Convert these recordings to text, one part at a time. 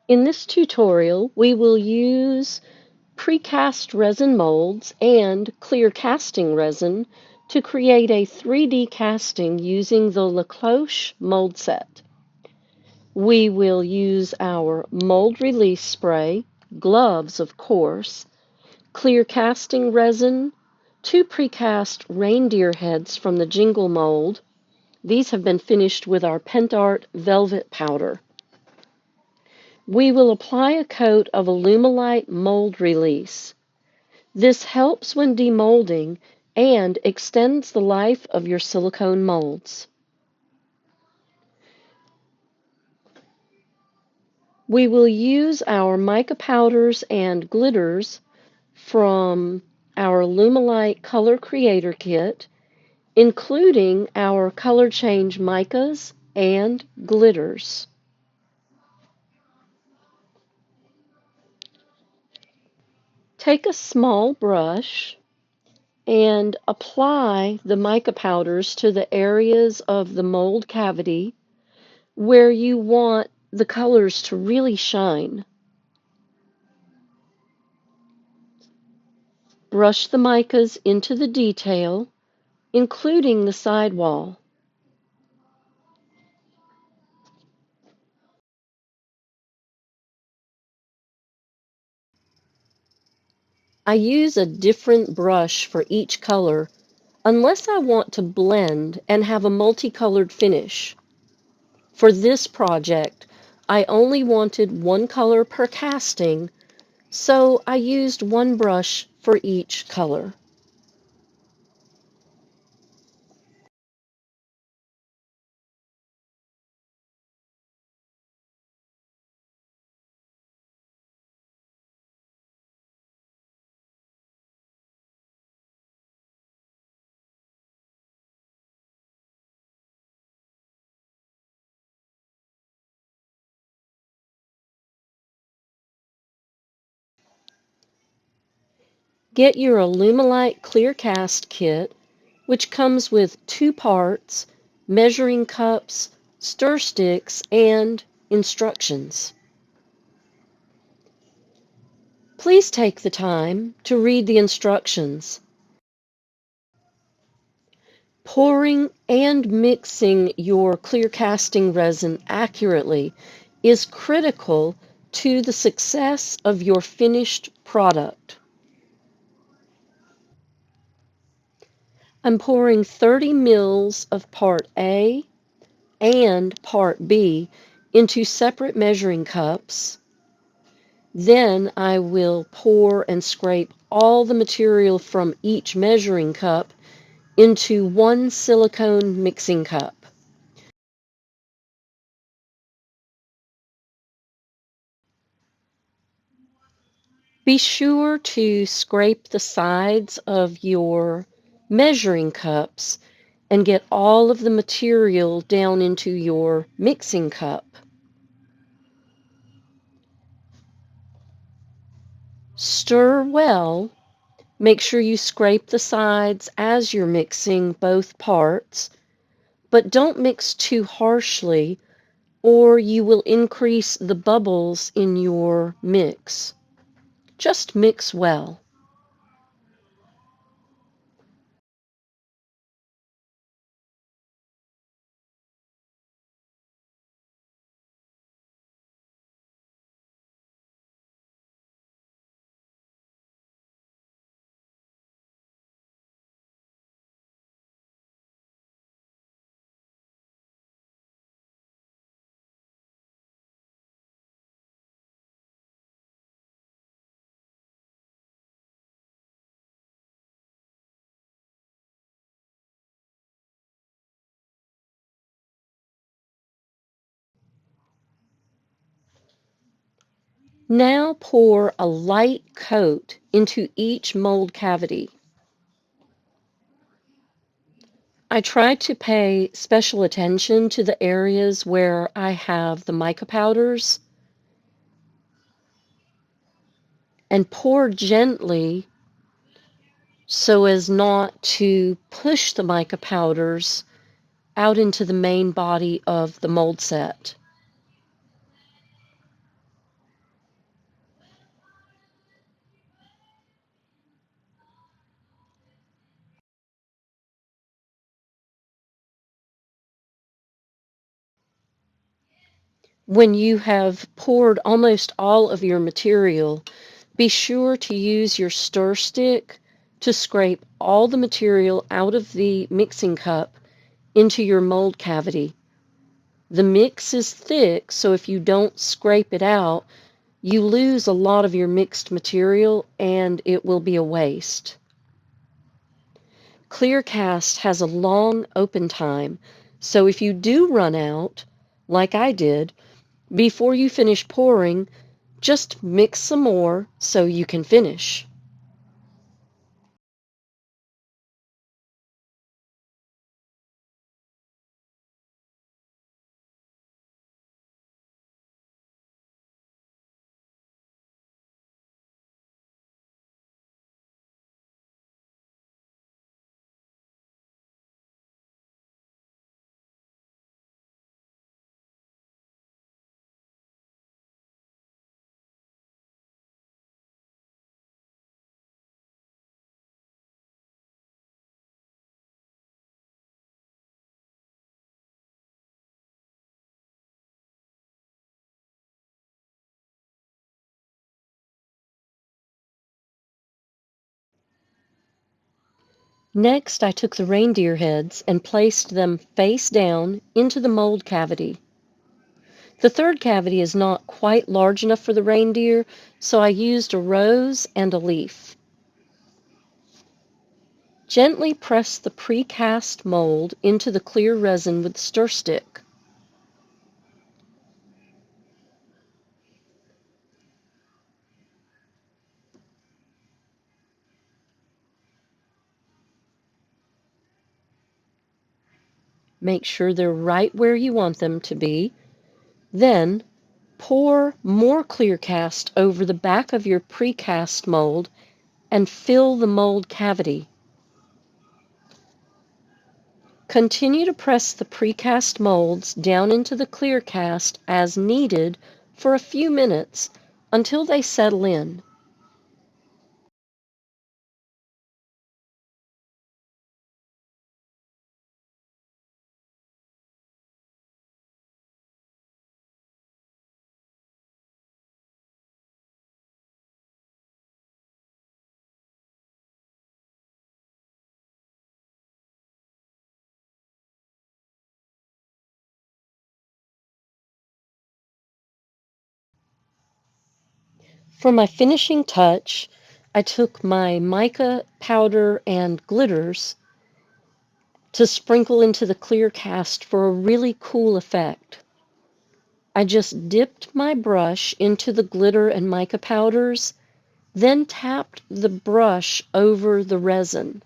In this tutorial, we will use precast resin molds and clear casting resin to create a 3D casting using the Les Cloche mold set. We will use our mold release spray, gloves of course, clear casting resin, 2 precast reindeer heads from the Jingle mold. These have been finished with our Pentart velvet powder. We will apply a coat of Alumilite mold release. This helps when demolding and extends the life of your silicone molds. We will use our mica powders and glitters from our Alumilite Color Creator Kit, including our color change micas and glitters. Take a small brush and apply the mica powders to the areas of the mold cavity where you want the colors to really shine. Brush the micas into the detail, including the sidewall. I use a different brush for each color unless I want to blend and have a multicolored finish. For this project, I only wanted one color per casting, so I used one brush for each color. Get your Alumilite Clear Cast kit, which comes with 2 parts, measuring cups, stir sticks, and instructions. Please take the time to read the instructions. Pouring and mixing your clear casting resin accurately is critical to the success of your finished product. I'm pouring 30 mils of part A and part B into separate measuring cups. Then I will pour and scrape all the material from each measuring cup into one silicone mixing cup. Be sure to scrape the sides of your measuring cups and get all of the material down into your mixing cup. Stir well. Make sure you scrape the sides as you're mixing both parts, but don't mix too harshly or you will increase the bubbles in your mix. Just mix well. Now pour a light coat into each mold cavity. I try to pay special attention to the areas where I have the mica powders and pour gently so as not to push the mica powders out into the main body of the mold set. When you have poured almost all of your material, be sure to use your stir stick to scrape all the material out of the mixing cup into your mold cavity. The mix is thick, so if you don't scrape it out, you lose a lot of your mixed material and it will be a waste. Clear cast has a long open time, so if you do run out, like I did, before you finish pouring, just mix some more so you can finish. Next, I took the reindeer heads and placed them face down into the mold cavity. The third cavity is not quite large enough for the reindeer, so I used a rose and a leaf. Gently press the precast mold into the clear resin with the stir stick. Make sure they're right where you want them to be. Then pour more clear cast over the back of your precast mold and fill the mold cavity. Continue to press the precast molds down into the clear cast as needed for a few minutes until they settle in. For my finishing touch, I took my mica powder and glitters to sprinkle into the clear cast for a really cool effect. I just dipped my brush into the glitter and mica powders, then tapped the brush over the resin.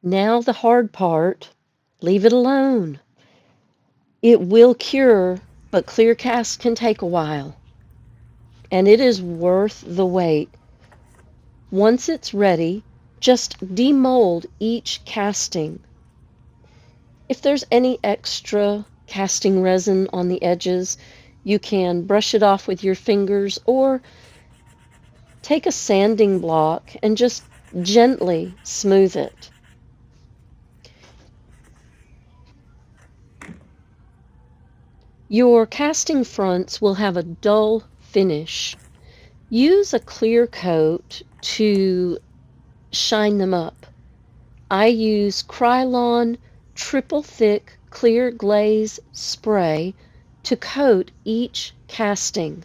Now the hard part, leave it alone. It will cure, but clear cast can take a while, and it is worth the wait. Once it's ready, just demold each casting. If there's any extra casting resin on the edges, you can brush it off with your fingers or take a sanding block and just gently smooth it. Your casting fronts will have a dull finish. Use a clear coat to shine them up. I use Krylon triple thick clear glaze spray to coat each casting.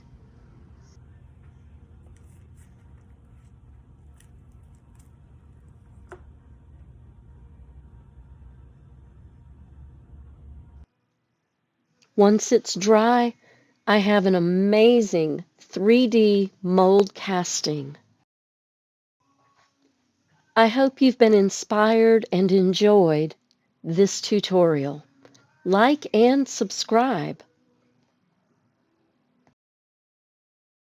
Once it's dry, I have an amazing 3D mold casting. I hope you've been inspired and enjoyed this tutorial. like and subscribe.